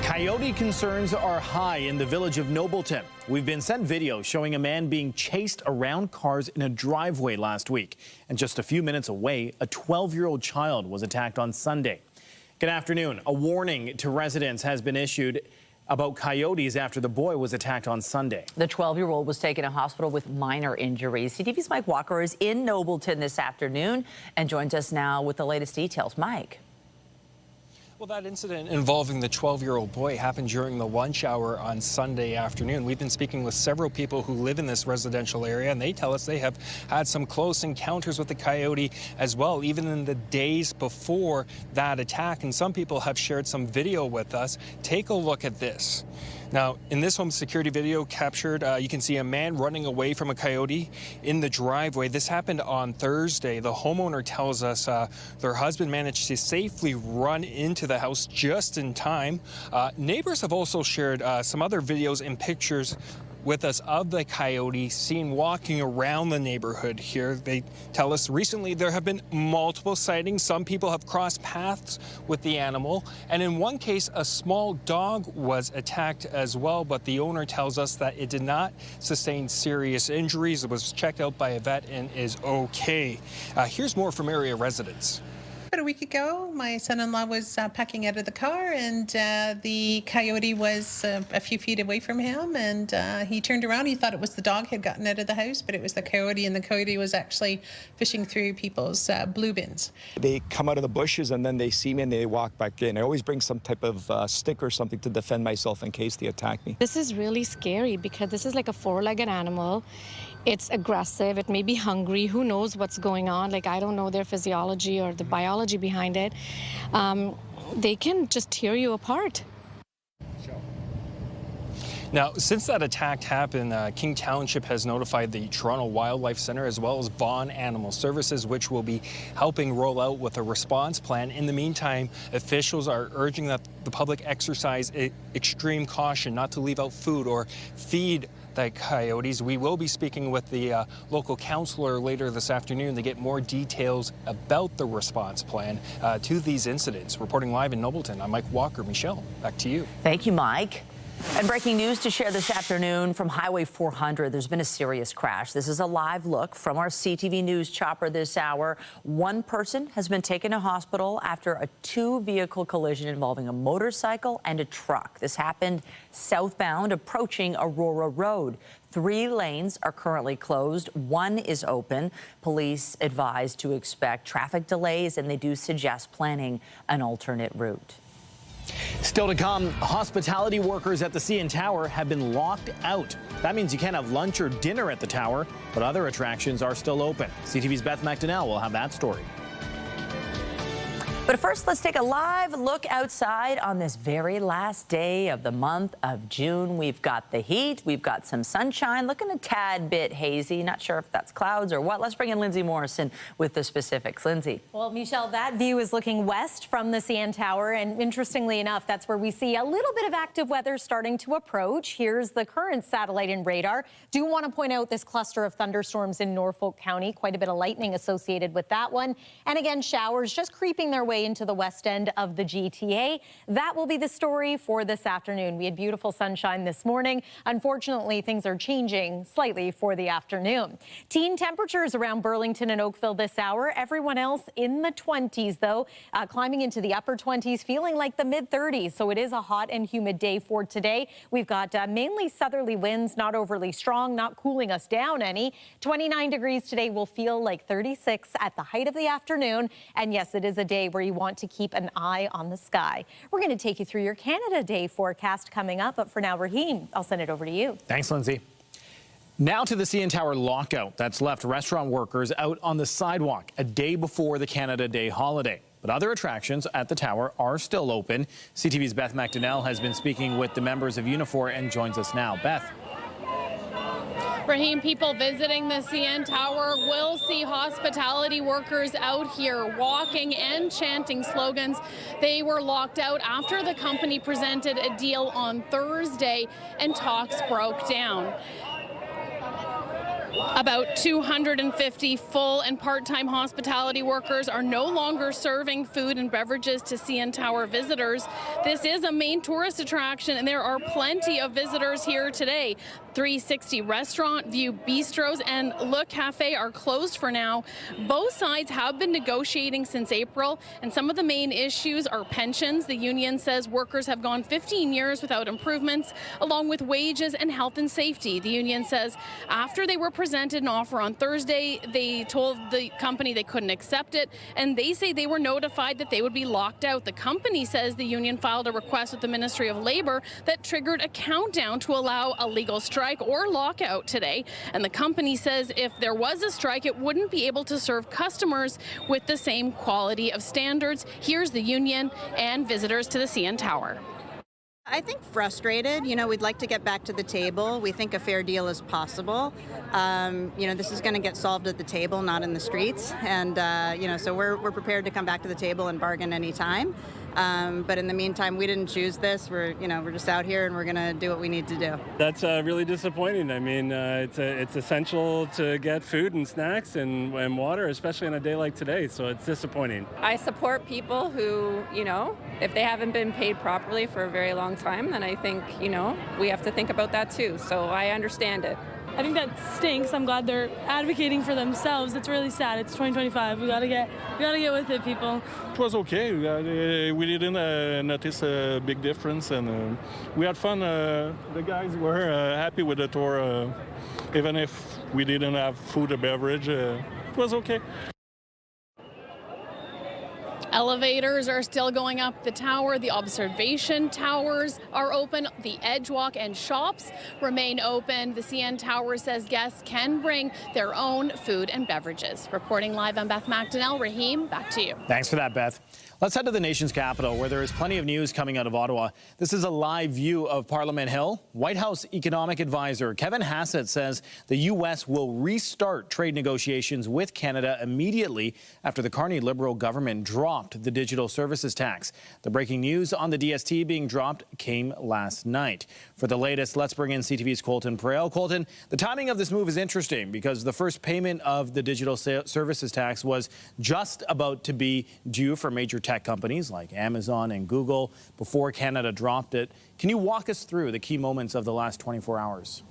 Coyote concerns are high in the village of Nobleton. We've been sent video showing a man being chased around cars in a driveway last week. And just a few minutes away, a 12-year-old child was attacked on Sunday. Good afternoon. A warning to residents has been issued about coyotes after the boy was attacked on Sunday. The 12-year-old was taken to hospital with minor injuries. CTV's Mike Walker is in Nobleton this afternoon and joins us now with the latest details. Mike. Well, that incident involving the 12-year-old boy happened during the lunch hour on Sunday afternoon. We've been speaking with several people who live in this residential area, and they tell us they have had some close encounters with the coyote as well, even in the days before that attack. And some people have shared some video with us. Take a look at this. Now, in this home security video captured, you can see a man running away from a coyote in the driveway. This happened on Thursday. The homeowner tells us their husband managed to safely run into the house just in time. Neighbors have also shared some other videos and pictures with us of the coyote seen walking around the neighborhood here. They tell us recently there have been multiple sightings. Some people have crossed paths with the animal. And in one case, a small dog was attacked as well, but the owner tells us that it did not sustain serious injuries. It was checked out by a vet and is okay. Here's more from area residents. About a week ago, my son-in-law was packing out of the car, and the coyote was a few feet away from him, and he turned around. He thought it was the dog had gotten out of the house, but it was the coyote, and the coyote was actually fishing through people's blue bins. They come out of the bushes, and then they see me, and they walk back in. I always bring some type of stick or something to defend myself in case they attack me. This is really scary because this is like a four-legged animal. It's aggressive, it may be hungry, who knows what's going on. Like, I don't know their physiology or the biology behind it. They can just tear you apart. Now, since that attack happened, King Township has notified the Toronto Wildlife Centre as well as Vaughan Animal Services, which will be helping roll out with a response plan. In the meantime, officials are urging that the public exercise extreme caution not to leave out food or feed the coyotes. We will be speaking with the local councillor later this afternoon to get more details about the response plan to these incidents. Reporting live in Nobleton, I'm Mike Walker. Michelle, back to you. Thank you, Mike. And breaking news to share this afternoon from Highway 400. There's been a serious crash. This is a live look from our CTV News chopper this hour. One person has been taken to hospital after a two-vehicle collision involving a motorcycle and a truck. This happened southbound approaching Aurora Road. 3 lanes are currently closed. 1 is open. Police advised to expect traffic delays, and they do suggest planning an alternate route. Still to come, hospitality workers at the CN Tower have been locked out. That means you can't have lunch or dinner at the tower, but other attractions are still open. CTV's Beth McDonnell will have that story. But first, let's take a live look outside on this very last day of the month of June. We've got the heat, we've got some sunshine, looking a tad bit hazy. Not sure if that's clouds or what. Let's bring in Lindsay Morrison with the specifics. Lindsay. Well, Michelle, that view is looking west from the CN Tower, and interestingly enough, that's where we see a little bit of active weather starting to approach. Here's the current satellite and radar. Do want to point out this cluster of thunderstorms in Norfolk County. Quite a bit of lightning associated with that one. And again, showers just creeping their way into the west end of the GTA. That will be the story for this afternoon. We had beautiful sunshine this morning. Unfortunately, things are changing slightly for the afternoon. Teen temperatures around Burlington and Oakville this hour. Everyone else in the 20s, though, climbing into the upper 20s, feeling like the mid-30s. So it is a hot and humid day for today. We've got mainly southerly winds, not overly strong, not cooling us down any. 29 degrees today will feel like 36 at the height of the afternoon. And yes, it is a day where you want to keep an eye on the sky. We're going to take you through your Canada Day forecast coming up. But for now, Raheem, I'll send it over to you. Thanks, Lindsay. Now to the CN Tower lockout that's left restaurant workers out on the sidewalk a day before the Canada Day holiday. But other attractions at the tower are still open. CTV's Beth McDonnell has been speaking with the members of Unifor and joins us now. Beth. Raheem, people visiting the CN Tower will see hospitality workers out here walking and chanting slogans. They were locked out after the company presented a deal on Thursday and talks broke down. About 250 full and part-time hospitality workers are no longer serving food and beverages to CN Tower visitors. This is a main tourist attraction, and there are plenty of visitors here today. 360 Restaurant, View Bistros, and Le Cafe are closed for now. Both sides have been negotiating since April, and some of the main issues are pensions. The union says workers have gone 15 years without improvements, along with wages and health and safety. The union says after they were presented an offer on Thursday, they told the company they couldn't accept it, and they say they were notified that they would be locked out. The company says the union filed a request with the Ministry of Labour that triggered a countdown to allow a legal strike or lockout today. And the company says if there was a strike, it wouldn't be able to serve customers with the same quality of standards. Here's the union and visitors to the CN Tower. I think frustrated. We'd like to get back to the table. We think a fair deal is possible. This is going to get solved at the table, not in the streets. And, so we're prepared to come back to the table and bargain anytime. But in the meantime, we didn't choose this. We're just out here and we're going to do what we need to do. That's really disappointing. I mean, it's essential to get food and snacks and water, especially on a day like today. So it's disappointing. I support people who, if they haven't been paid properly for a very long time, then I think, we have to think about that too. So I understand it. I think that stinks. I'm glad they're advocating for themselves. It's really sad. It's 2025. We gotta get with it, people. It was okay. We didn't notice a big difference, and we had fun. The guys were happy with the tour, even if we didn't have food or beverage. It was okay. Elevators are still going up the tower. The observation towers are open. The Edgewalk and shops remain open. The CN Tower says guests can bring their own food and beverages. Reporting live, I'm Beth McDonnell. Raheem, back to you. Thanks for that, Beth. Let's head to the nation's capital, where there is plenty of news coming out of Ottawa. This is a live view of Parliament Hill. White House economic advisor Kevin Hassett says the U.S. will restart trade negotiations with Canada immediately after the Carney Liberal government dropped the digital services tax. The breaking news on the DST being dropped came last night. For the latest, let's bring in CTV's Colton Prale. Colton, the timing of this move is interesting because the first payment of the digital services tax was just about to be due for major tech companies like Amazon and Google before Canada dropped it. Can you walk us through the key moments of the last 24 hours?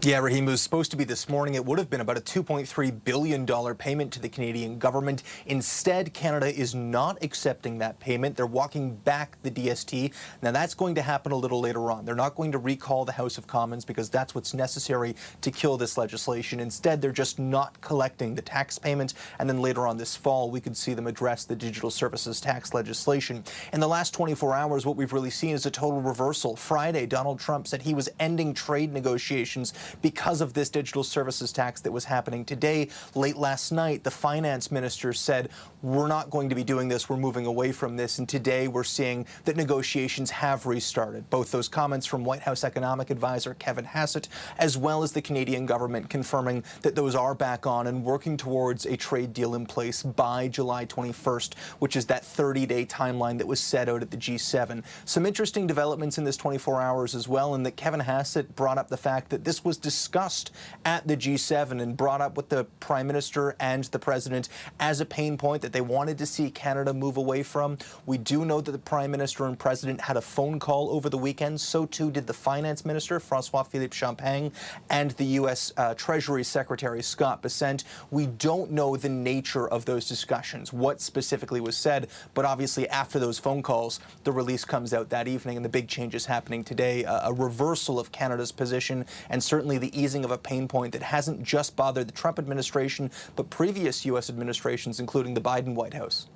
Yeah, Raheem, it was supposed to be this morning. It would have been about a $2.3 billion payment to the Canadian government. Instead, Canada is not accepting that payment. They're walking back the DST. Now, that's going to happen a little later on. They're not going to recall the House of Commons because that's what's necessary to kill this legislation. Instead, they're just not collecting the tax payment. And then later on this fall, we could see them address the digital services tax legislation. In the last 24 hours, what we've really seen is a total reversal. Friday, Donald Trump said he was ending trade negotiations because of this digital services tax that was happening today. Late last night, the finance minister said, we're not going to be doing this, we're moving away from this. And today we're seeing that negotiations have restarted. Both those comments from White House economic advisor Kevin Hassett, as well as the Canadian government confirming that those are back on and working towards a trade deal in place by July 21st, which is that 30-day timeline that was set out at the G7. Some interesting developments in this 24 hours as well, and that Kevin Hassett brought up the fact that this was discussed at the G7 and brought up with the Prime Minister and the President as a pain point that they wanted to see Canada move away from. We do know that the Prime Minister and President had a phone call over the weekend. So too did the Finance Minister, François-Philippe Champagne, and the U.S. Treasury Secretary, Scott Bessent. We don't know the nature of those discussions, what specifically was said, but obviously after those phone calls, the release comes out that evening and the big changes happening today, a reversal of Canada's position and certainly the easing of a pain point that hasn't just bothered the Trump administration, but previous U.S. administrations, including the Biden White House.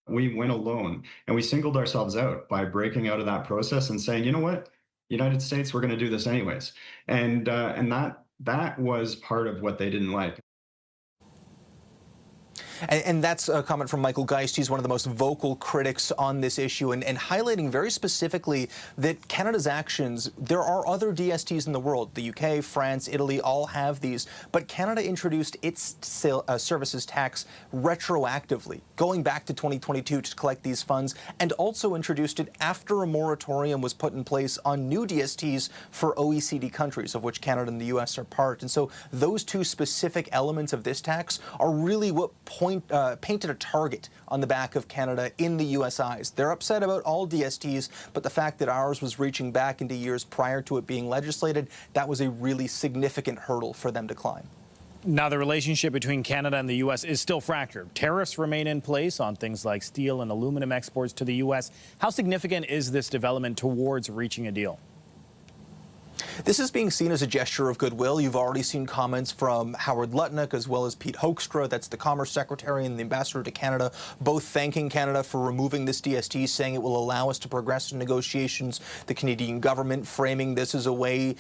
We went alone and we singled ourselves out by breaking out of that process and saying, you know what, United States, we're going to do this anyways. And that was part of what they didn't like. And that's a comment from Michael Geist. He's one of the most vocal critics on this issue and highlighting very specifically that Canada's actions, there are other DSTs in the world. The UK, France, Italy all have these, but Canada introduced its services tax retroactively, going back to 2022 to collect these funds, and also introduced it after a moratorium was put in place on new DSTs for OECD countries, of which Canada and the US are part. And so those two specific elements of this tax are really what painted a target on the back of Canada in the US eyes. They're upset about all DSTs, but the fact that ours was reaching back into years prior to it being legislated, that was a really significant hurdle for them to climb. Now, the relationship between Canada and the U.S. is still fractured. Tariffs remain in place on things like steel and aluminum exports to the U.S. How significant is this development towards reaching a deal? This is being seen as a gesture of goodwill. You've already seen comments from Howard Lutnick as well as Pete Hoekstra, that's the Commerce Secretary and the Ambassador to Canada, both thanking Canada for removing this DST, saying it will allow us to progress in negotiations. The Canadian government framing this as a way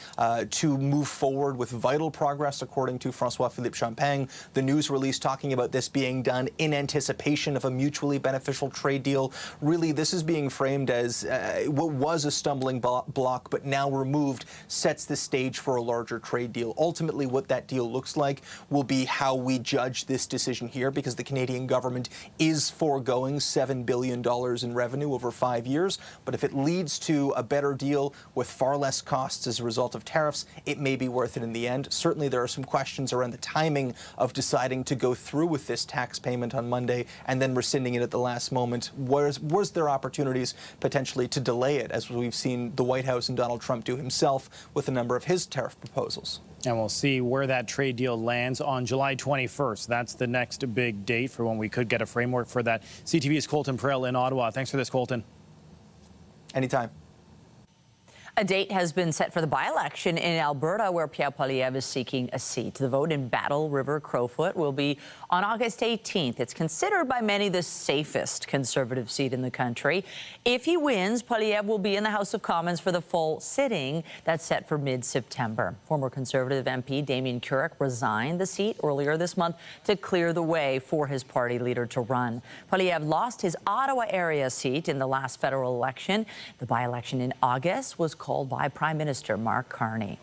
to move forward with vital progress, according to François-Philippe Champagne. The news release talking about this being done in anticipation of a mutually beneficial trade deal. Really, this is being framed as what was a stumbling block, but now removed, sets the stage for a larger trade deal. Ultimately, what that deal looks like will be how we judge this decision here, because the Canadian government is foregoing $7 billion in revenue over 5 years. But if it leads to a better deal with far less costs as a result of tariffs, it may be worth it in the end. Certainly, there are some questions around the timing of deciding to go through with this tax payment on Monday and then rescinding it at the last moment. Was there opportunities potentially to delay it, as we've seen the White House and Donald Trump do himself with a number of his tariff proposals? And we'll see where that trade deal lands on July 21st. That's the next big date for when we could get a framework for that. CTV's Colton Prell in Ottawa. Thanks for this, Colton. Anytime. A date has been set for the by-election in Alberta, where Pierre Poilievre is seeking a seat. The vote in Battle River Crowfoot will be on August 18th. It's considered by many the safest Conservative seat in the country. If he wins, Poilievre will be in the House of Commons for the full sitting that's set for mid-September. Former Conservative MP Damien Carrick resigned the seat earlier this month to clear the way for his party leader to run. Poilievre lost his Ottawa area seat in the last federal election. The by-election in August was called by Prime Minister Mark Carney.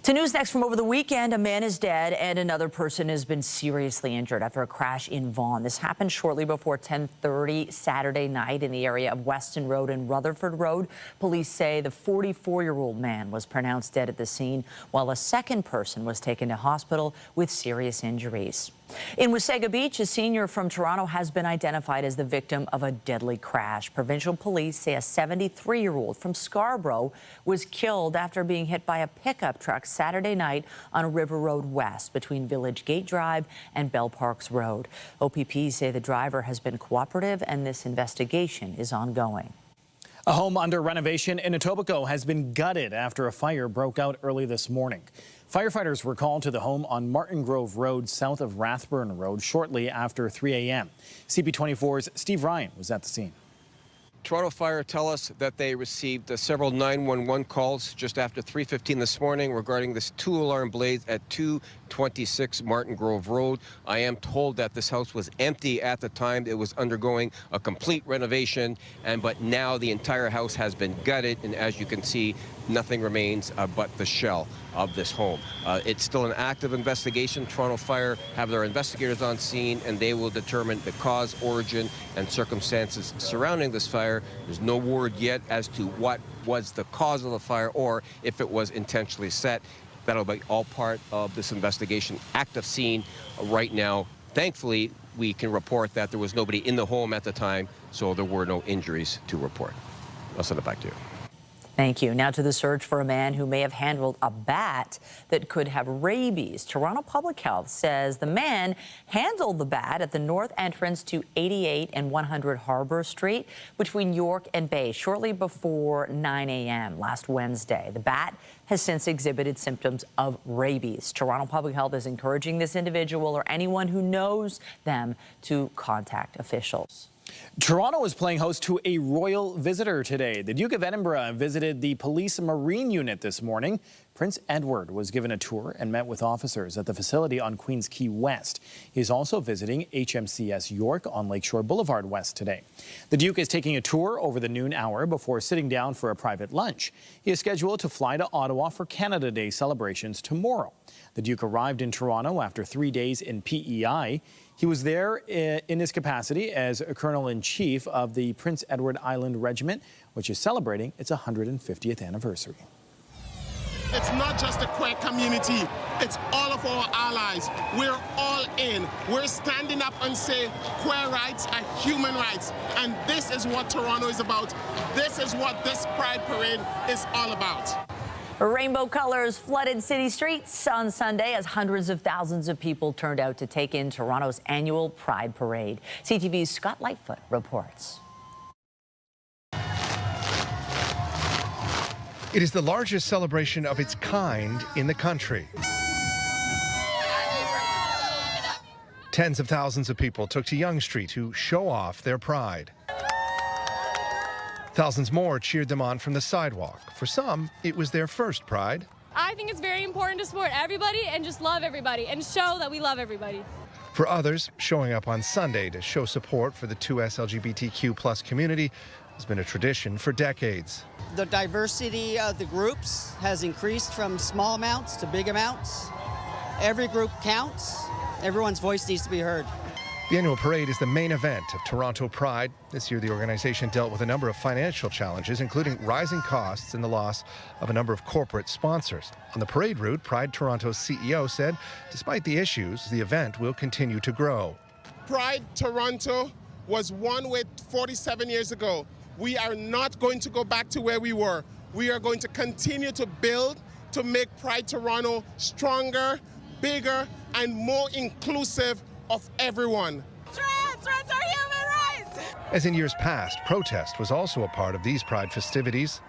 To news next from over the weekend, a man is dead and another person has been seriously injured after a crash in Vaughan. This happened shortly before 10:30 Saturday night in the area of Weston Road and Rutherford Road. Police say the 44-year-old man was pronounced dead at the scene, while a second person was taken to hospital with serious injuries. In Wasaga Beach, a senior from Toronto has been identified as the victim of a deadly crash. Provincial police say a 73-year-old from Scarborough was killed after being hit by a pickup truck Saturday night on River Road West between Village Gate Drive and Bell Parks Road. OPP say the driver has been cooperative and this investigation is ongoing. A home under renovation in Etobicoke has been gutted after a fire broke out early this morning. Firefighters were called to the home on Martin Grove Road south of Rathburn Road shortly after 3 a.m. CP24's Steve Ryan was at the scene. Toronto Fire tell us that they received several 911 calls just after 3:15 this morning regarding this two-alarm blaze at 226 Martin Grove Road. I am told that this house was empty at the time. It was undergoing a complete renovation, but now the entire house has been gutted, and as you can see, nothing remains but the shell of this home. It's still an active investigation. Toronto Fire have their investigators on scene, and they will determine the cause, origin, and circumstances surrounding this fire. There's no word yet as to what was the cause of the fire or if it was intentionally set. That'll be all part of this investigation. Active scene right now. Thankfully, we can report that there was nobody in the home at the time, so there were no injuries to report. I'll send it back to you. Thank you. Now to the search for a man who may have handled a bat that could have rabies. Toronto Public Health says the man handled the bat at the north entrance to 88 and 100 Harbour Street between York and Bay shortly before 9 a.m. last Wednesday. The bat has since exhibited symptoms of rabies. Toronto Public Health is encouraging this individual or anyone who knows them to contact officials. Toronto is playing host to a royal visitor today. The Duke of Edinburgh visited the Police Marine Unit this morning. Prince Edward was given a tour and met with officers at the facility on Queens Quay West. He's also visiting HMCS York on Lakeshore Boulevard West today. The Duke is taking a tour over the noon hour before sitting down for a private lunch. He is scheduled to fly to Ottawa for Canada Day celebrations tomorrow. The Duke arrived in Toronto after 3 days in PEI. He was there in his capacity as a Colonel-in-Chief of the Prince Edward Island Regiment, which is celebrating its 150th anniversary. It's not just the queer community, it's all of our allies. We're all in. We're standing up and say queer rights are human rights. And this is what Toronto is about. This is what this Pride Parade is all about. Rainbow colors flooded city streets on Sunday as hundreds of thousands of people turned out to take in Toronto's annual Pride Parade. CTV's Scott Lightfoot reports. It is the largest celebration of its kind in the country. Tens of thousands of people took to Yonge Street to show off their pride. Thousands more cheered them on from the sidewalk. For some, it was their first Pride. I think it's very important to support everybody and just love everybody and show that we love everybody. For others, showing up on Sunday to show support for the 2S LGBTQ+ community has been a tradition for decades. The diversity of the groups has increased from small amounts to big amounts. Every group counts. Everyone's voice needs to be heard. The annual parade is the main event of Toronto Pride. This year, the organization dealt with a number of financial challenges, including rising costs and the loss of a number of corporate sponsors. On the parade route, Pride Toronto's CEO said, despite the issues, the event will continue to grow. Pride Toronto was won with 47 years ago. We are not going to go back to where we were. We are going to continue to build to make Pride Toronto stronger, bigger, and more inclusive of everyone. Trans are human rights! As in years past, protest was also a part of these Pride festivities.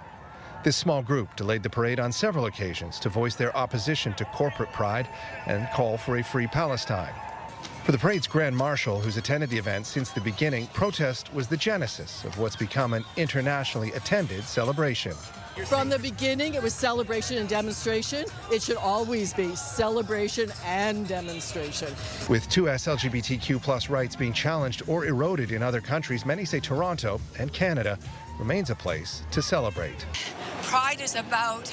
This small group delayed the parade on several occasions to voice their opposition to corporate pride and call for a free Palestine. For the parade's Grand Marshal, who's attended the event since the beginning, protest was the genesis of what's become an internationally attended celebration. From the beginning, it was celebration and demonstration. It should always be celebration and demonstration. With 2S LGBTQ+ rights being challenged or eroded in other countries, many say Toronto and Canada remains a place to celebrate. Pride is about,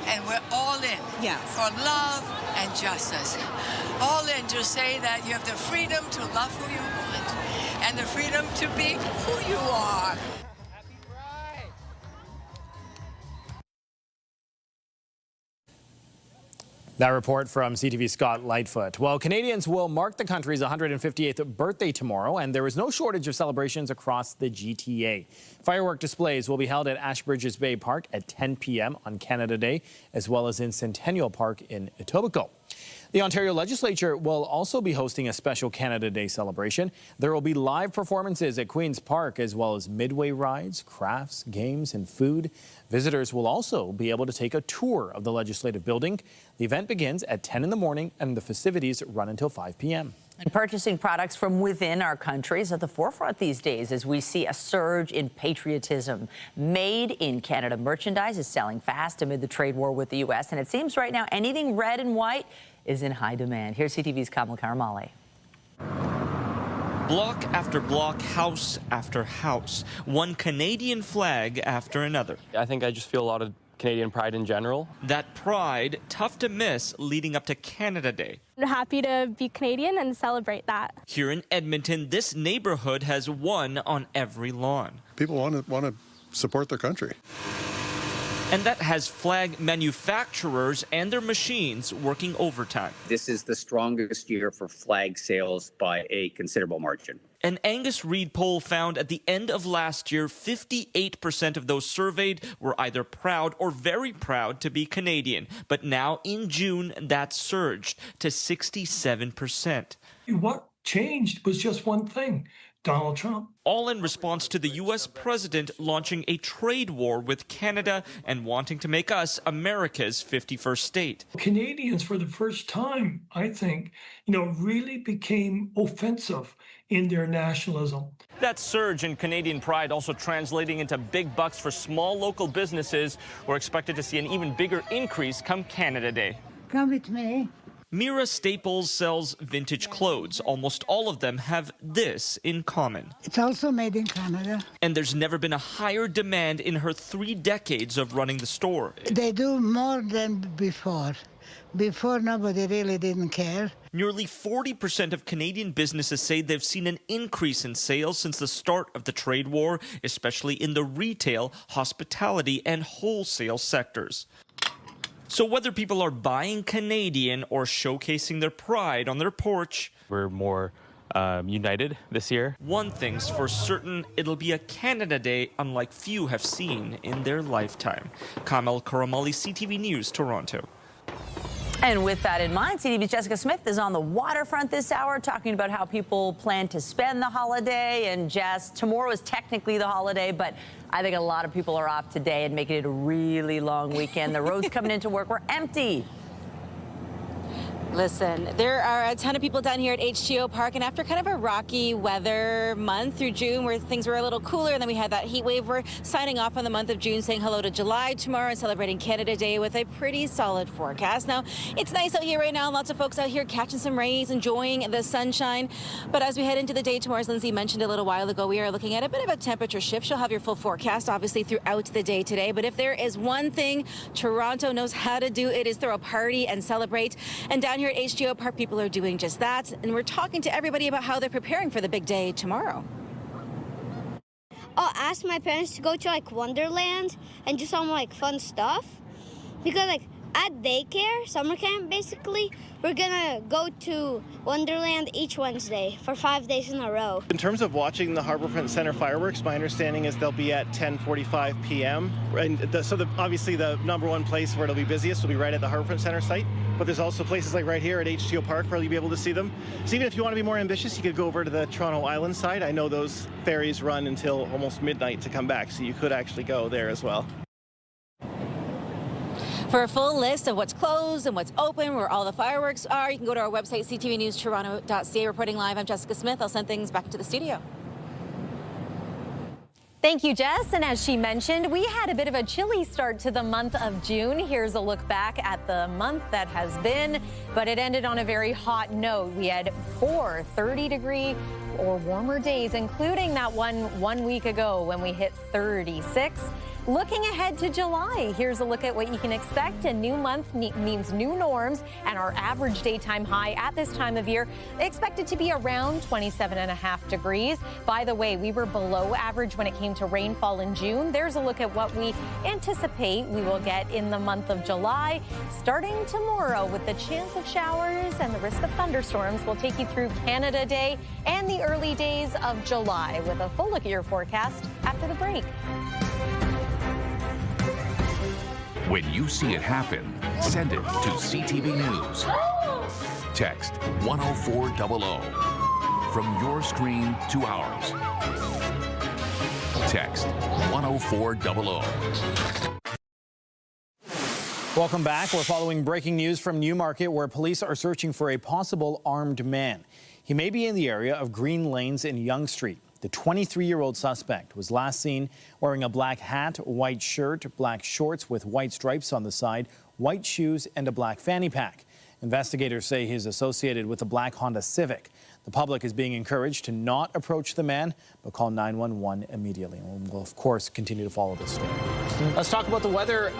and we're all in for love and justice. All in to say that you have the freedom to love who you want and the freedom to be who you are. That report from CTV's Scott Lightfoot. Well, Canadians will mark the country's 158th birthday tomorrow, and there is no shortage of celebrations across the GTA. Firework displays will be held at Ashbridges Bay Park at 10 p.m. on Canada Day, as well as in Centennial Park in Etobicoke. The Ontario Legislature will also be hosting a special Canada Day celebration. There will be live performances at Queen's Park, as well as midway rides, crafts, games, and food. Visitors will also be able to take a tour of the Legislative Building. The event begins at 10 in the morning, and the festivities run until 5 p.m. And purchasing products from within our country is at the forefront these days as we see a surge in patriotism. Made in Canada merchandise is selling fast amid the trade war with the U.S., and it seems right now anything red and white is in high demand. Here's CTV's Kamal Karamali. Block after block, house after house, one Canadian flag after another. I think I just feel a lot of Canadian pride in general. That pride, tough to miss leading up to Canada Day. I'm happy to be Canadian and celebrate that. Here in Edmonton, this neighborhood has one on every lawn. People want to support their country. And that has flag manufacturers and their machines working overtime. This is the strongest year for flag sales by a considerable margin. An Angus Reid poll found at the end of last year, 58% of those surveyed were either proud or very proud to be Canadian. But now in June, that surged to 67%. What changed was just one thing. Donald Trump. All in response to the U.S. president launching a trade war with Canada and wanting to make us America's 51st state. Canadians, for the first time, I think, really became offensive in their nationalism. That surge in Canadian pride also translating into big bucks for small local businesses. We're expected to see an even bigger increase come Canada Day. Come with me. Mira Staples sells vintage clothes. Almost all of them have this in common. It's also made in Canada. And there's never been a higher demand in her 3 decades of running the store. They do more than before. Before, nobody really didn't care. Nearly 40% of Canadian businesses say they've seen an increase in sales since the start of the trade war, especially in the retail, hospitality, and wholesale sectors. So whether people are buying Canadian or showcasing their pride on their porch, we're more united this year. One thing's for certain, it'll be a Canada Day unlike few have seen in their lifetime. Kamel Karamali, CTV News, Toronto. And with that in mind, CTV's Jessica Schmidt is on the waterfront this hour talking about how people plan to spend the holiday. And Jess, tomorrow is technically the holiday, but I think a lot of people are off today and making it a really long weekend. The roads coming into work were empty. Listen, there are a ton of people down here at H2O Park, and after kind of a rocky weather month through June where things were a little cooler and then we had that heat wave, we're signing off on the month of June, saying hello to July tomorrow and celebrating Canada Day with a pretty solid forecast. Now, it's nice out here right now, lots of folks out here catching some rays, enjoying the sunshine. But as we head into the day tomorrow, as Lindsay mentioned a little while ago, we are looking at a bit of a temperature shift. She'll have your full forecast, obviously, throughout the day today. But if there is one thing Toronto knows how to do, it is throw a party and celebrate. And down here at H2O Park, people are doing just that, and we're talking to everybody about how they're preparing for the big day tomorrow. I'll ask my parents to go to like Wonderland and do some like fun stuff, because like at daycare, summer camp basically, we're gonna go to Wonderland each Wednesday for 5 days in a row. In terms of watching the Harbourfront Centre fireworks, my understanding is they'll be at 10:45 p.m. And obviously the number one place where it'll be busiest will be right at the Harbourfront Centre site. But there's also places like right here at H2O Park where you'll be able to see them. So even if you want to be more ambitious, you could go over to the Toronto Island side. I know those ferries run until almost midnight to come back, so you could actually go there as well. For a full list of what's closed and what's open, where all the fireworks are, you can go to our website, ctvnewstoronto.ca. Reporting live, I'm Jessica Smith. I'll send things back to the studio. Thank you, Jess. And as she mentioned, we had a bit of a chilly start to the month of June. Here's a look back at the month that has been, but it ended on a very hot note. We had 4 30-degree or warmer days, including that one week ago when we hit 36. Looking ahead to July, here's a look at what you can expect. A new month means new norms, and our average daytime high at this time of year expected to be around 27.5 degrees. By the way, we were below average when it came to rainfall in June. There's a look at what we anticipate we will get in the month of July. Starting tomorrow with the chance of showers and the risk of thunderstorms, we'll take you through Canada Day and the early days of July with a full look at your forecast after the break. When you see it happen, send it to CTV News. Text 10400 from your screen to ours. Text 10400. Welcome back. We're following breaking news from Newmarket, where police are searching for a possible armed man. He may be in the area of Green Lanes and Yonge Street. The 23-year-old suspect was last seen wearing a black hat, white shirt, black shorts with white stripes on the side, white shoes, and a black fanny pack. Investigators say he's associated with a black Honda Civic. The public is being encouraged to not approach the man, but call 911 immediately. And we'll, of course, continue to follow this story. Let's talk about the weather.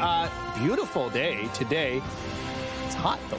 Beautiful day today. It's hot, though.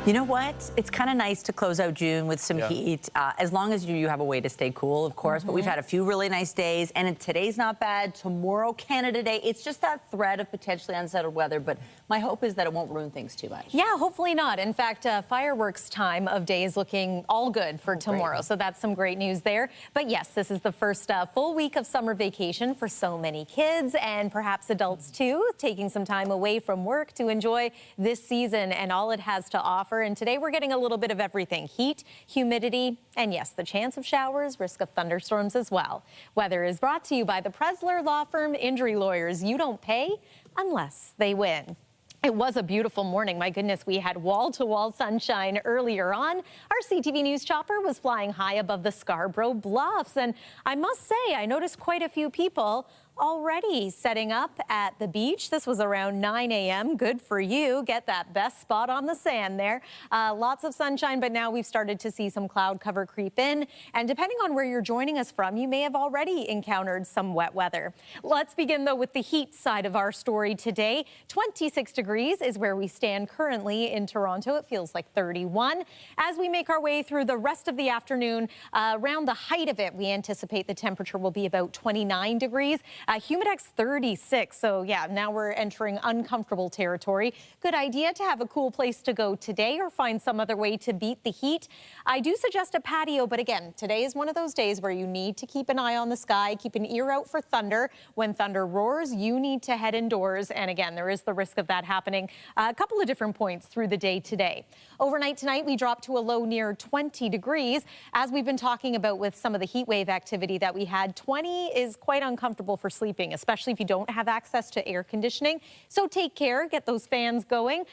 You know what? It's kind of nice to close out June with some heat, as long as you have a way to stay cool, of course. But we've had a few really nice days, and today's not bad. Tomorrow, Canada Day. It's just that threat of potentially unsettled weather, but my hope is that it won't ruin things too much. Yeah, hopefully not. In fact, fireworks time of day is looking all good for tomorrow, great. So that's some great news there. But yes, this is the first full week of summer vacation for so many kids and perhaps adults too, taking some time away from work to enjoy this season and all it has to offer. offer. And today we're getting a little bit of everything: heat, humidity, and yes, the chance of showers, risk of thunderstorms as well. Weather is brought to you by the Presler Law Firm Injury Lawyers. You don't pay unless they win. It was a beautiful morning. My goodness, we had wall-to-wall sunshine earlier on. Our CTV News chopper was flying high above the Scarborough Bluffs. And I must say, I noticed quite a few people already setting up at the beach. This was around 9 a.m. Good for you. Get that best spot on the sand there. Lots of sunshine, but now we've started to see some cloud cover creep in. And depending on where you're joining us from, you may have already encountered some wet weather. Let's begin, though, with the heat side of our story today. 26 degrees is where we stand currently in Toronto. It feels like 31. As we make our way through the rest of the afternoon, around the height of it, we anticipate the temperature will be about 29 degrees. Humidex 36, so yeah, now we're entering uncomfortable territory. Good idea to have a cool place to go today or find some other way to beat the heat. I do suggest a patio, but again, today is one of those days where you need to keep an eye on the sky, keep an ear out for thunder. When thunder roars, you need to head indoors, and again, there is the risk of that happening a couple of different points through the day today. Overnight tonight, we drop to a low near 20 degrees. As we've been talking about with some of the heat wave activity that we had, 20 is quite uncomfortable for sleeping, especially if you don't have access to air conditioning. So take care, get those fans going.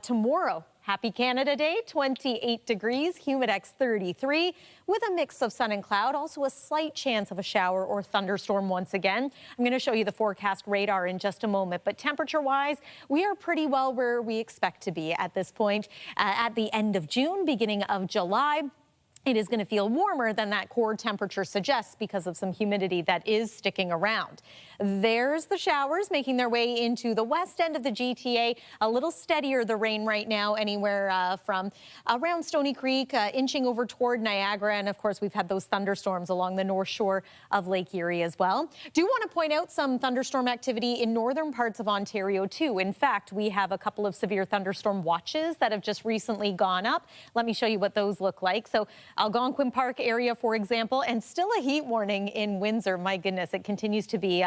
Tomorrow, Happy Canada Day, 28 degrees, Humidex 33, with a mix of sun and cloud, also a slight chance of a shower or thunderstorm once again. I'm going to show you the forecast radar in just a moment, but temperature-wise, we are pretty well where we expect to be at this point. At the end of June, beginning of July, it is going to feel warmer than that core temperature suggests because of some humidity that is sticking around. There's the showers making their way into the west end of the GTA. A little steadier, the rain right now, anywhere from around Stony Creek, inching over toward Niagara. And of course, we've had those thunderstorms along the north shore of Lake Erie as well. Do want to point out some thunderstorm activity in northern parts of Ontario too. In fact, we have a couple of severe thunderstorm watches that have just recently gone up. Let me show you what those look like. So Algonquin Park area, for example, and still a heat warning in Windsor. My goodness, it continues to be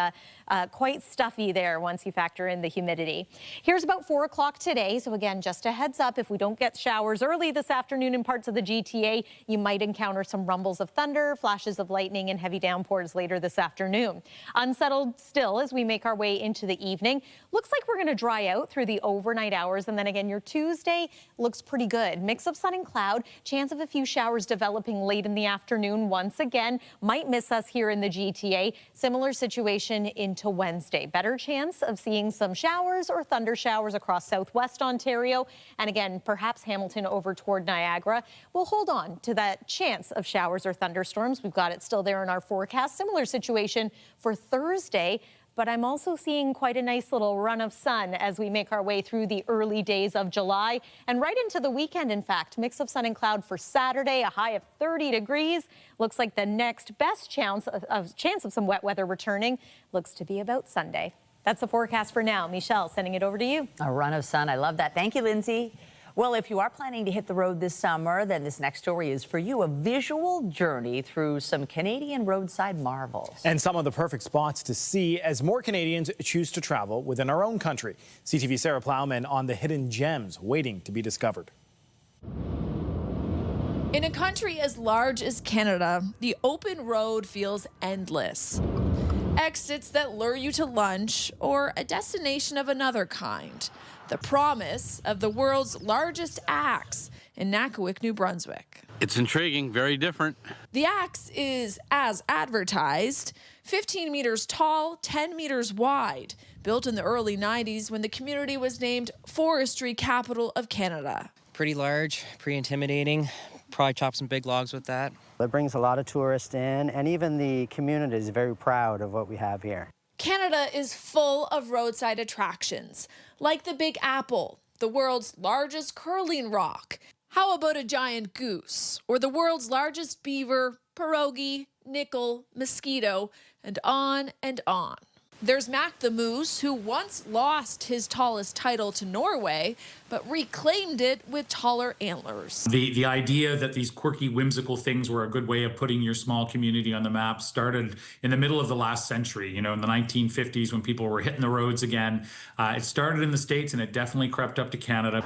quite stuffy there once you factor in the humidity. Here's about 4 o'clock today. So again, just a heads up, if we don't get showers early this afternoon in parts of the GTA, you might encounter some rumbles of thunder, flashes of lightning, and heavy downpours later this afternoon. Unsettled still as we make our way into the evening. Looks like we're going to dry out through the overnight hours. And then again, your Tuesday looks pretty good. Mix of sun and cloud, chance of a few showers developing late in the afternoon once again. Might miss us here in the GTA. Similar situation into Wednesday. Better chance of seeing some showers or thunder showers across southwest Ontario. And again, perhaps Hamilton over toward Niagara. We'll hold on to that chance of showers or thunderstorms. We've got it still there in our forecast. Similar situation for Thursday. But I'm also seeing quite a nice little run of sun as we make our way through the early days of July and right into the weekend, in fact. Mix of sun and cloud for Saturday, a high of 30 degrees. Looks like the next best chance of some wet weather returning looks to be about Sunday. That's the forecast for now. Michelle, sending it over to you. A run of sun. I love that. Thank you, Lindsay. Well, if you are planning to hit the road this summer, then this next story is for you, a visual journey through some Canadian roadside marvels. And some of the perfect spots to see as more Canadians choose to travel within our own country. CTV Sarah Plowman on the hidden gems waiting to be discovered. In a country as large as Canada, the open road feels endless. Exits that lure you to lunch or a destination of another kind. The promise of the world's largest axe in Nakawick, New Brunswick. It's intriguing, very different. The axe is as advertised, 15 meters tall, 10 meters wide, built in the early 90s when the community was named Forestry Capital of Canada. Pretty large, pretty intimidating. Probably chop some big logs with that. It brings a lot of tourists in, and even the community is very proud of what we have here. Canada is full of roadside attractions, like the Big Apple, the world's largest curling rock. How about a giant goose, or the world's largest beaver, pierogi, nickel, mosquito, and on and on. There's Mac the Moose, who once lost his tallest title to Norway, but reclaimed it with taller antlers. The idea that these quirky, whimsical things were a good way of putting your small community on the map started in the middle of the last century, you know, in the 1950s when people were hitting the roads again. It started in the States and it definitely crept up to Canada.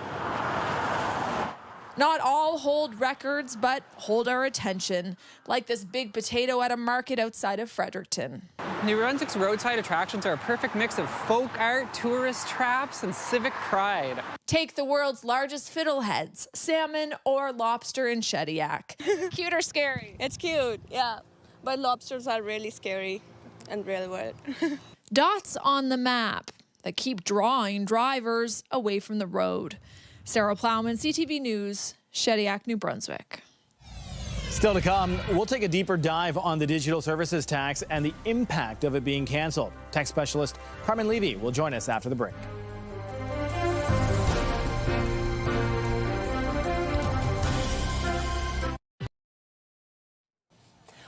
Not all hold records, but hold our attention, like this big potato at a market outside of Fredericton. New Brunswick's roadside attractions are a perfect mix of folk art, tourist traps, and civic pride. Take the world's largest fiddleheads, salmon or lobster in Shediac. Cute or scary? It's cute, yeah. But lobsters are really scary and really wet. Dots on the map that keep drawing drivers away from the road. Sarah Plowman, CTV News, Shediac, New Brunswick. Still to come, we'll take a deeper dive on the digital services tax and the impact of it being canceled. Tech specialist Carmen Levy will join us after the break.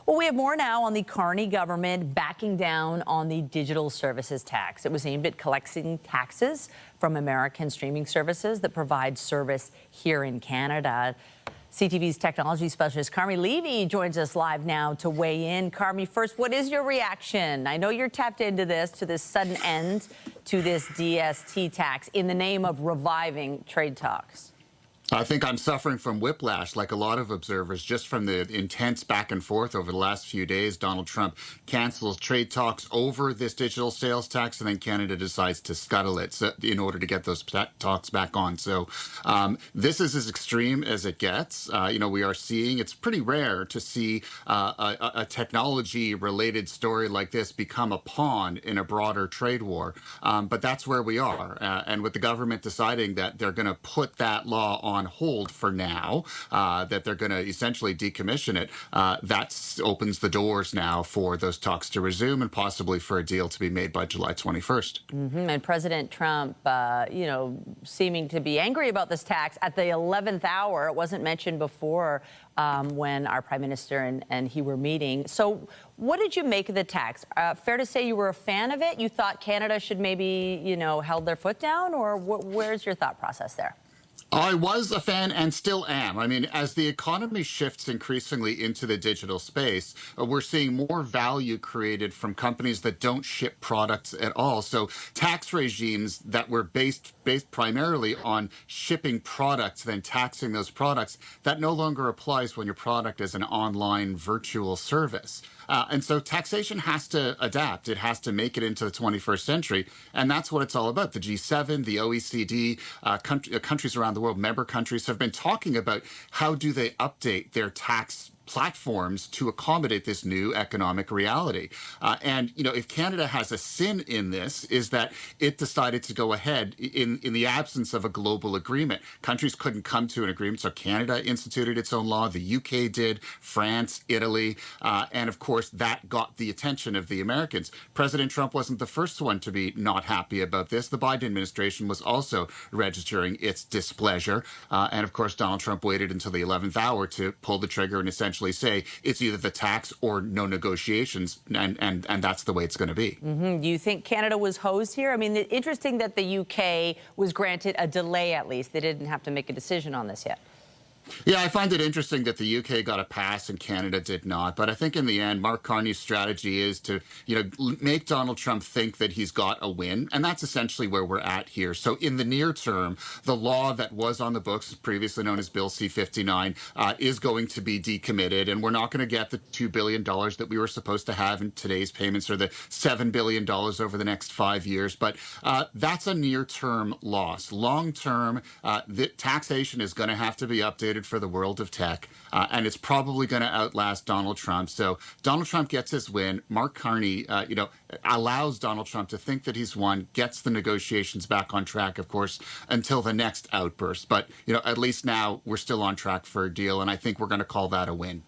Well, we have more now on the Carney government backing down on the digital services tax. It was aimed at collecting taxes from American streaming services that provide service here in Canada. CTV's technology specialist Carmi Levy joins us live now to weigh in. Carmi, first, what is your reaction? I know you're tapped into this sudden end to this DST tax in the name of reviving trade talks. I think I'm suffering from whiplash, like a lot of observers, just from the intense back and forth over the last few days. Donald Trump cancels trade talks over this digital sales tax, and then Canada decides to scuttle it in order to get those talks back on. So this is as extreme as it gets. We are seeing, it's pretty rare to see a technology-related story like this become a pawn in a broader trade war. But that's where we are. And with the government deciding that they're going to put that law on hold for now, that they're going to essentially decommission it, that opens the doors now for those talks to resume and possibly for a deal to be made by July 21st. And President Trump, seeming to be angry about this tax at the 11th hour. It wasn't mentioned before when our Prime Minister and he were meeting. So what did you make of the tax? Fair to say you were a fan of it? You thought Canada should maybe, held their foot down? Or where's your thought process there? I was a fan and still am. I mean, as the economy shifts increasingly into the digital space, we're seeing more value created from companies that don't ship products at all. So tax regimes that were based primarily on shipping products, then taxing those products, that no longer applies when your product is an online virtual service. And so taxation has to adapt. It has to make it into the 21st century. And that's what it's all about. The G7, the OECD, countries around the world, member countries, have been talking about how do they update their tax platforms to accommodate this new economic reality. And if Canada has a sin in this, is that it decided to go ahead in the absence of a global agreement. Countries couldn't come to an agreement, so Canada instituted its own law. The UK did, France, Italy, and of course that got the attention of the Americans. President Trump wasn't the first one to be not happy about this. The Biden administration was also registering its displeasure. And of course, Donald Trump waited until the 11th hour to pull the trigger and essentially say it's either the tax or no negotiations, and that's the way it's going to be. Do you think Canada was hosed here? I mean, interesting that the UK was granted a delay at least. They didn't have to make a decision on this yet. Yeah, I find it interesting that the UK got a pass and Canada did not. But I think in the end, Mark Carney's strategy is to, make Donald Trump think that he's got a win. And that's essentially where we're at here. So in the near term, the law that was on the books, previously known as Bill C-59, is going to be decommitted. And we're not going to get the $2 billion that we were supposed to have in today's payments, or the $7 billion over the next 5 years. But that's a near-term loss. Long-term, the taxation is going to have to be updated for the world of tech, and it's probably going to outlast Donald Trump. So Donald Trump gets his win. Mark Carney, allows Donald Trump to think that he's won, gets the negotiations back on track, of course, until the next outburst. But, at least now we're still on track for a deal, and I think we're going to call that a win.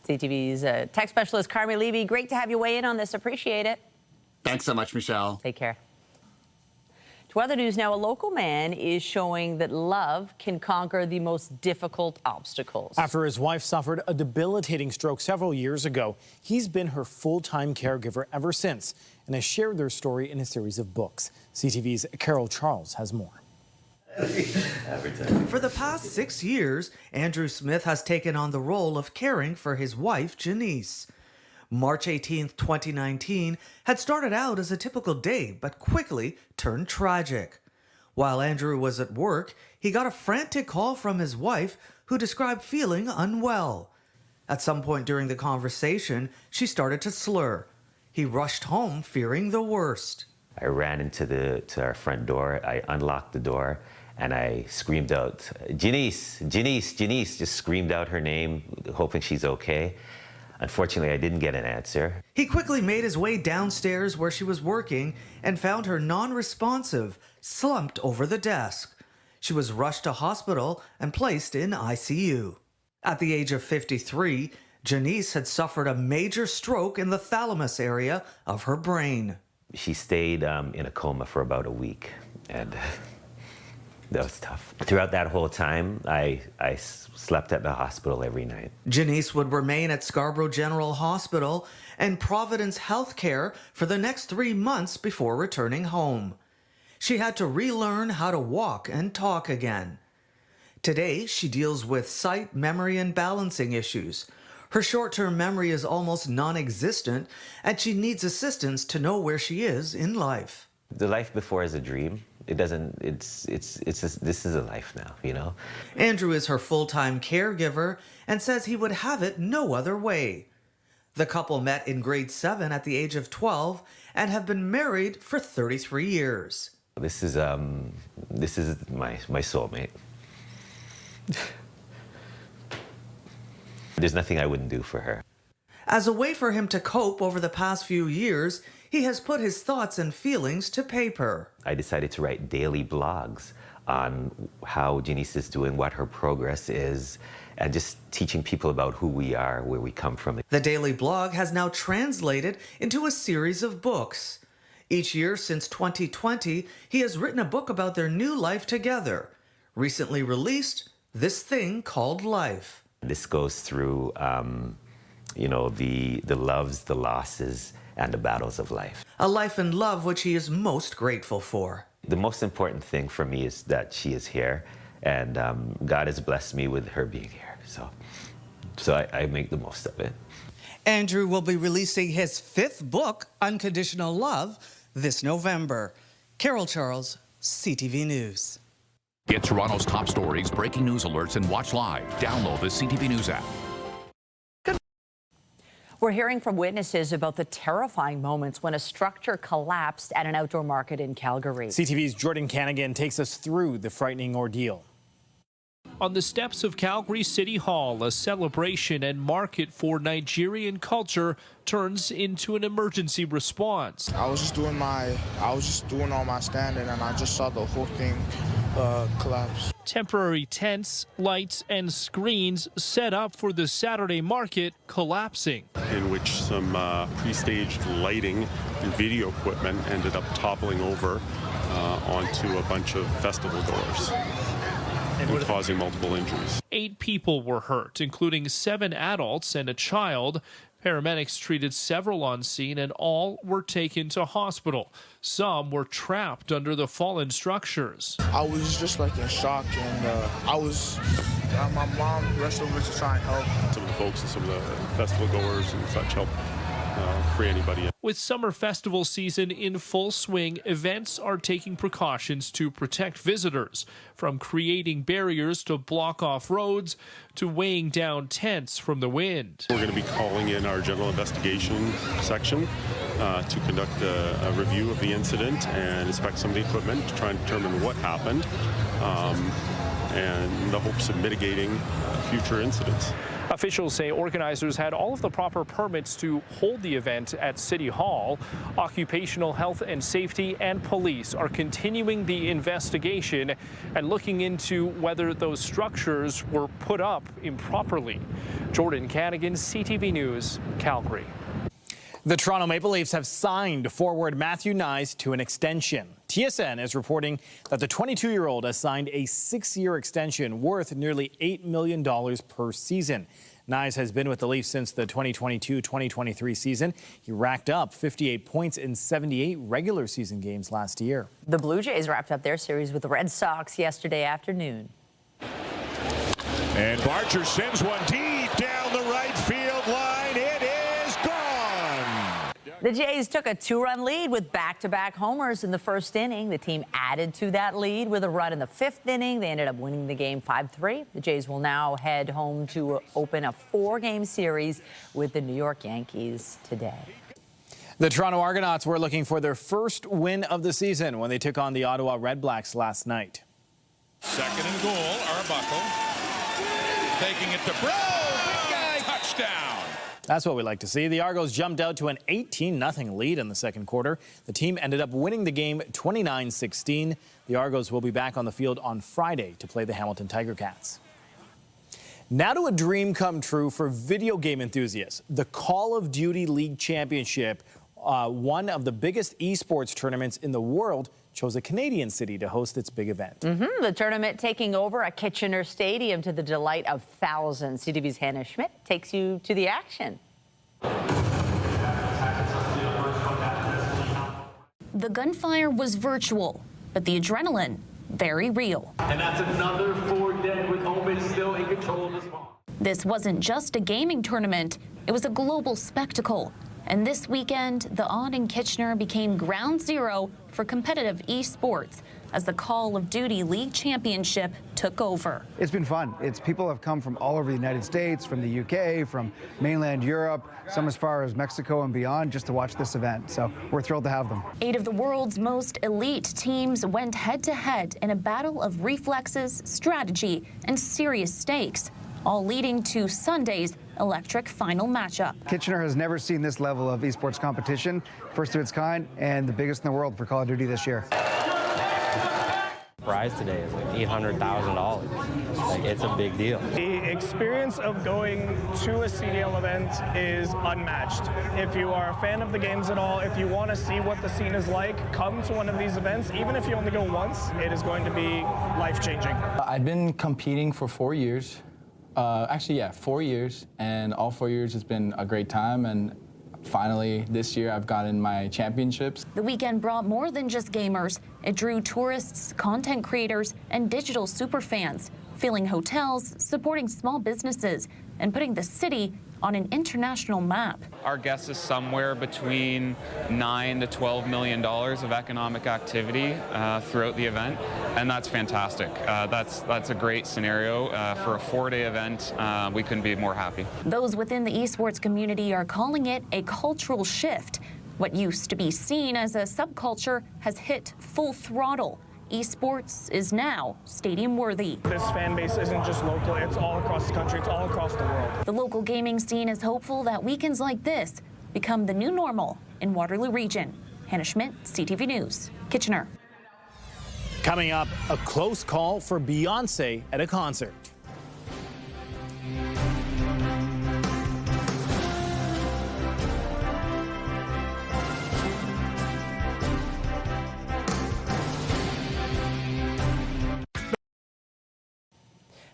CTV's tech specialist, Carmi Levy, great to have you weigh in on this. Appreciate it. Thanks so much, Michelle. Take care. To other news now, a local man is showing that love can conquer the most difficult obstacles. After his wife suffered a debilitating stroke several years ago, he's been her full-time caregiver ever since and has shared their story in a series of books. CTV's Carol Charles has more. For the past 6 years, Andrew Smith has taken on the role of caring for his wife, Janice. March 18, 2019 had started out as a typical day, but quickly turned tragic. While Andrew was at work, he got a frantic call from his wife, who described feeling unwell. At some point during the conversation, she started to slur. He rushed home fearing the worst. I ran to our front door. I unlocked the door and I screamed out, "Janice, Janice, Janice," just screamed out her name, hoping she's okay. Unfortunately, I didn't get an answer. He quickly made his way downstairs where she was working and found her non-responsive, slumped over the desk. She was rushed to hospital and placed in ICU. At the age of 53, Janice had suffered a major stroke in the thalamus area of her brain. She stayed in a coma for about a week, and that was tough. Throughout that whole time, I slept at the hospital every night. Janice would remain at Scarborough General Hospital and Providence Healthcare for the next 3 months before returning home. She had to relearn how to walk and talk again. Today, she deals with sight, memory, and balancing issues. Her short-term memory is almost non-existent, and she needs assistance to know where she is in life. The life before is a dream. This is a life now, you know? Andrew is her full-time caregiver and says he would have it no other way. The couple met in grade 7 at the age of 12 and have been married for 33 years. This is my soulmate. There's nothing I wouldn't do for her. As a way for him to cope over the past few years, he has put his thoughts and feelings to paper. I decided to write daily blogs on how Janice is doing, what her progress is, and just teaching people about who we are, where we come from. The daily blog has now translated into a series of books. Each year since 2020, he has written a book about their new life together. Recently released, This Thing Called Life. This goes through, the loves, the losses, and the battles of life. A life and love which he is most grateful for. The most important thing for me is that she is here, and God has blessed me with her being here. So I make the most of it. Andrew will be releasing his 5th book, Unconditional Love, this November. Carol Charles, CTV News. Get Toronto's top stories, breaking news alerts, and watch live. Download the CTV News app. We're hearing from witnesses about the terrifying moments when a structure collapsed at an outdoor market in Calgary. CTV's Jordan Canagan takes us through the frightening ordeal. On the steps of Calgary City Hall, a celebration and market for Nigerian culture turns into an emergency response. I was just doing all my standing, and I just saw the whole thing collapse. Temporary tents, lights, and screens set up for the Saturday market collapsing. In which some pre-staged lighting and video equipment ended up toppling over onto a bunch of festival goers and causing multiple injuries. 8 people were hurt, including 7 adults and a child. Paramedics treated several on scene and all were taken to hospital. Some were trapped under the fallen structures. I was just in shock, and my mom rushed over to try and help. Some of the folks and some of the festival goers and such helped free anybody. With summer festival season in full swing, events are taking precautions to protect visitors, from creating barriers to block off roads to weighing down tents from the wind. We're going to be calling in our general investigation section to conduct a review of the incident and inspect some of the equipment to try and determine what happened and in the hopes of mitigating future incidents. Officials say organizers had all of the proper permits to hold the event at City Hall. Occupational health and safety and police are continuing the investigation and looking into whether those structures were put up improperly. Jordan Canagan, CTV News, Calgary. The Toronto Maple Leafs have signed forward Matthew Knies to an extension. TSN is reporting that the 22-year-old has signed a 6-year extension worth nearly $8 million per season. Knies has been with the Leafs since the 2022-2023 season. He racked up 58 points in 78 regular season games last year. The Blue Jays wrapped up their series with the Red Sox yesterday afternoon. And Barcher sends one deep down the right field line. It is gone. The Jays took a 2-run lead with back-to-back homers in the first inning. The team added to that lead with a run in the 5th inning. They ended up winning the game 5-3. The Jays will now head home to open a 4-game series with the New York Yankees today. The Toronto Argonauts were looking for their first win of the season when they took on the Ottawa Redblacks last night. Second and goal, Arbuckle taking it to Bro. Big guy, touchdown. That's what we like to see. The Argos jumped out to an 18-0 lead in the second quarter. The team ended up winning the game 29-16. The Argos will be back on the field on Friday to play the Hamilton Tiger Cats. Now to a dream come true for video game enthusiasts. The Call of Duty League Championship, one of the biggest esports tournaments in the world, chose a Canadian city to host its big event. The tournament taking over a Kitchener stadium to the delight of thousands. CTV's Hannah Schmidt takes you to the action. The gunfire was virtual, but the adrenaline very real. And that's another 4 dead with Omen still in control of this ball. This wasn't just a gaming tournament, it was a global spectacle. And this weekend, the Odd in Kitchener became ground zero for competitive esports as the Call of Duty League Championship took over. It's been fun. People have come from all over the United States, from the UK, from mainland Europe, some as far as Mexico and beyond, just to watch this event. So we're thrilled to have them. 8 of the world's most elite teams went head-to-head in a battle of reflexes, strategy, and serious stakes, all leading to Sunday's electric final matchup. Kitchener has never seen this level of esports competition, first of its kind, and the biggest in the world for Call of Duty this year. Prize today is like $800,000. Like, it's a big deal. The experience of going to a CDL event is unmatched. If you are a fan of the games at all, if you want to see what the scene is like, come to one of these events. Even if you only go once, it is going to be life-changing. I've been competing for 4 years. 4 years, and all 4 years has been a great time, and finally this year I've gotten my championships. The weekend brought more than just gamers. It drew tourists, content creators, and digital superfans, filling hotels, supporting small businesses, and putting the city on an international map. Our guess is somewhere between $9 to $12 million of economic activity throughout the event, and that's fantastic. That's a great scenario for a 4-day event. We couldn't be more happy. Those within the esports community are calling it a cultural shift. What used to be seen as a subculture has hit full throttle. Esports is now stadium-worthy. This fan base isn't just local, it's all across the country, it's all across the world. The local gaming scene is hopeful that weekends like this become the new normal in Waterloo Region. Hannah Schmidt, CTV News, Kitchener. Coming up, a close call for Beyonce at a concert.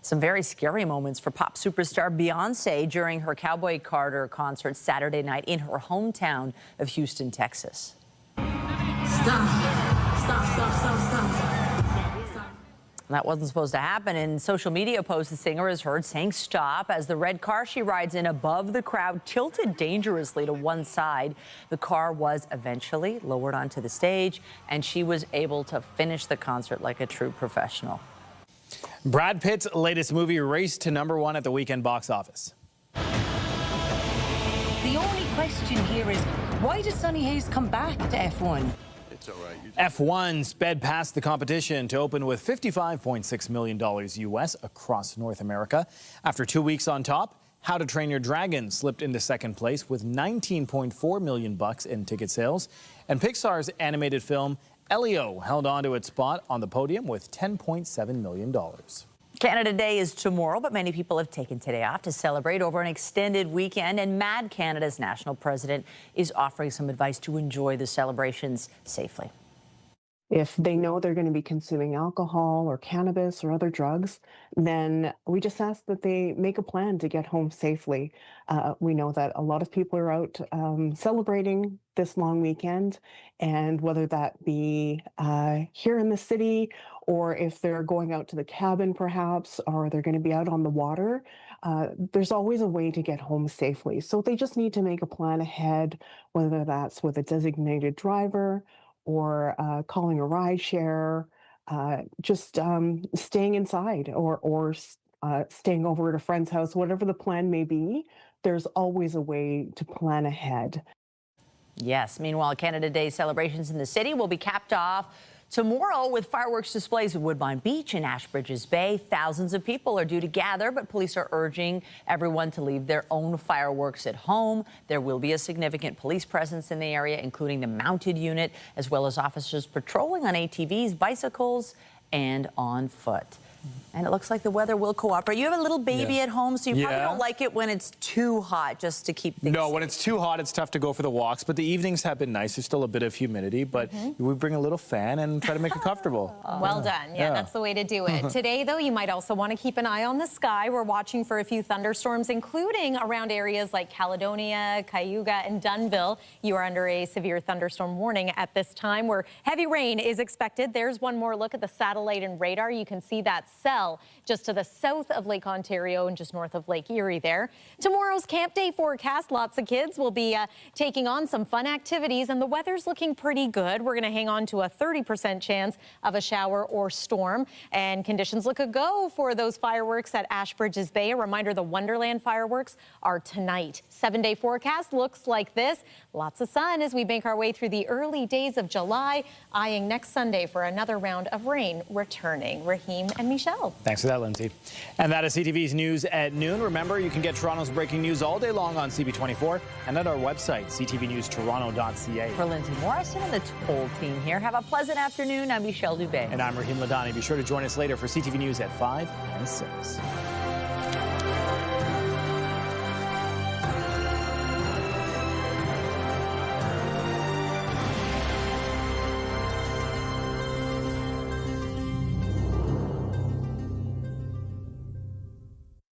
Some very scary moments for pop superstar Beyonce during her Cowboy Carter concert Saturday night in her hometown of Houston, Texas. That wasn't supposed to happen. In social media posts, the singer is heard saying stop as the red car she rides in above the crowd tilted dangerously to one side. The car was eventually lowered onto the stage, and she was able to finish the concert like a true professional. Brad Pitt's latest movie raced to #1 at the weekend box office. The only question here is, why does Sonny Hayes come back to F1? It's all right. F1 sped past the competition to open with $55.6 million US across North America. After 2 weeks on top, How to Train Your Dragon slipped into second place with $19.4 million in ticket sales. And Pixar's animated film Elio held on to its spot on the podium with $10.7 million. Canada Day is tomorrow, but many people have taken today off to celebrate over an extended weekend, and Mad Canada's national president is offering some advice to enjoy the celebrations safely. If they know they're going to be consuming alcohol or cannabis or other drugs, then we just ask that they make a plan to get home safely. We know that a lot of people are out celebrating this long weekend, and whether that be here in the city or if they're going out to the cabin perhaps, or they're going to be out on the water, there's always a way to get home safely. So they just need to make a plan ahead, whether that's with a designated driver or calling a ride share, just staying inside or staying over at a friend's house, whatever the plan may be. There's always a way to plan ahead. Yes. Meanwhile, Canada Day celebrations in the city will be capped off tomorrow with fireworks displays at Woodbine Beach and Ashbridges Bay. Thousands of people are due to gather, but police are urging everyone to leave their own fireworks at home. There will be a significant police presence in the area, including the mounted unit, as well as officers patrolling on ATVs, bicycles, and on foot. And it looks like the weather will cooperate. You have a little baby at home, so you probably don't like it when it's too hot, just to keep things safe. When it's too hot, it's tough to go for the walks, but the evenings have been nice. There's still a bit of humidity, but we bring a little fan and try to make it comfortable. Well done. Yeah, that's the way to do it. Today, though, you might also want to keep an eye on the sky. We're watching for a few thunderstorms, including around areas like Caledonia, Cayuga, and Dunnville. You are under a severe thunderstorm warning at this time, where heavy rain is expected. There's one more look at the satellite and radar. You can see that cell just to the south of Lake Ontario and just north of Lake Erie there. Tomorrow's Camp Day forecast, lots of kids will be taking on some fun activities, and the weather's looking pretty good. We're going to hang on to a 30% chance of a shower or storm, and conditions look a go for those fireworks at Ashbridges Bay. A reminder, the Wonderland fireworks are tonight. 7-day forecast looks like this. Lots of sun as we make our way through the early days of July, eyeing next Sunday for another round of rain returning. Raheem and Michelle. Thanks for that, Lindsay. And that is CTV's News at noon. Remember, you can get Toronto's breaking news all day long on CB24 and at our website, ctvnewstoronto.ca. For Lindsay Morrison and the whole team here, have a pleasant afternoon. I'm Michelle Dubé. And I'm Raheem Ladani. Be sure to join us later for CTV News at 5 and 6.